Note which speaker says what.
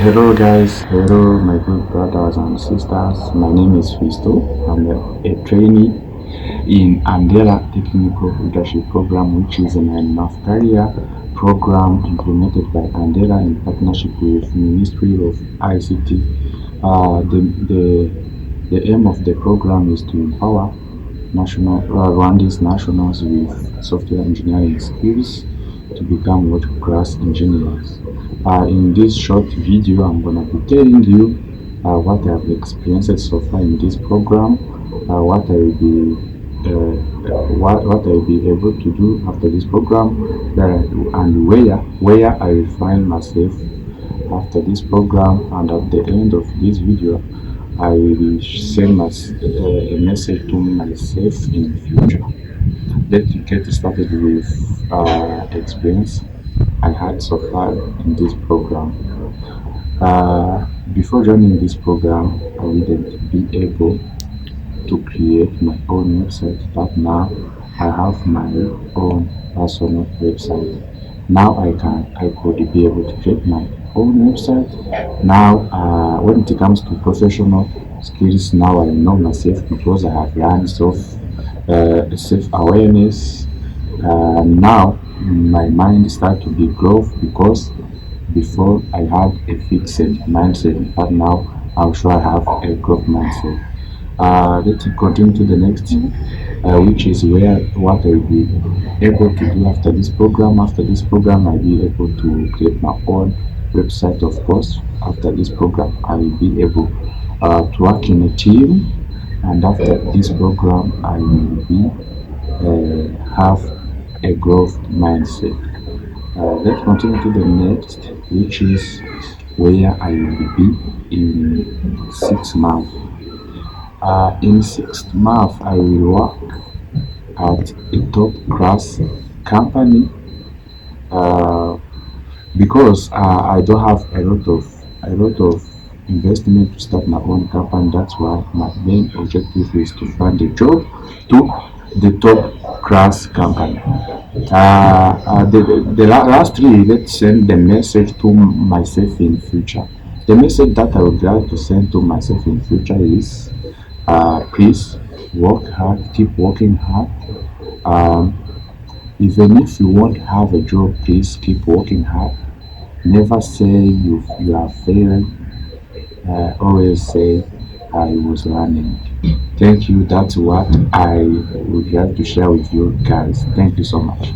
Speaker 1: Hello guys, hello my good brothers and sisters. My name is Fisto. I'm a trainee in Andela Technical Leadership Program, which is a 9-month career program implemented by Andela in partnership with Ministry of ICT. The aim of the program is to empower Rwandese nationals with software engineering skills to become world-class engineers. In this short video, I'm gonna be telling you what I've experienced so far in this program, what I will be what I'll be able to do after this program, and where I will find myself after this program. And at the end of this video, I will send a message to myself in the future. Let's get started with experience I had so far in this program. Before joining this program, I didn't be able to create my own website, but now I have my own personal website. Now I could be able to create my own website. Now when it comes to professional skills, now I know myself because I have learned self-awareness. Now my mind start to be growth because before I had a fixed mindset, but now I'm sure I have a growth mindset. Let's continue to the next, which is where what I'll be able to do after this program. After this program, I'll be able to create my own website, of course. After this program, I will be able to work in a team, and after this program, I will be have a growth mindset. Let's continue to the next, which is where I will be in 6 months. In 6 months, I will work at a top class company uh, because I don't have a lot of investment to start my own company. That's why my main objective is to find a job to the top class company. Last three, let's send the message to myself in future. The message that I would like to send to myself in future is please work hard, keep working hard. Um, Even if you won't have a job, please keep working hard. Never say you are failing. Always say I was learning. Thank you. That's what I would like to share with you guys. Thank you so much.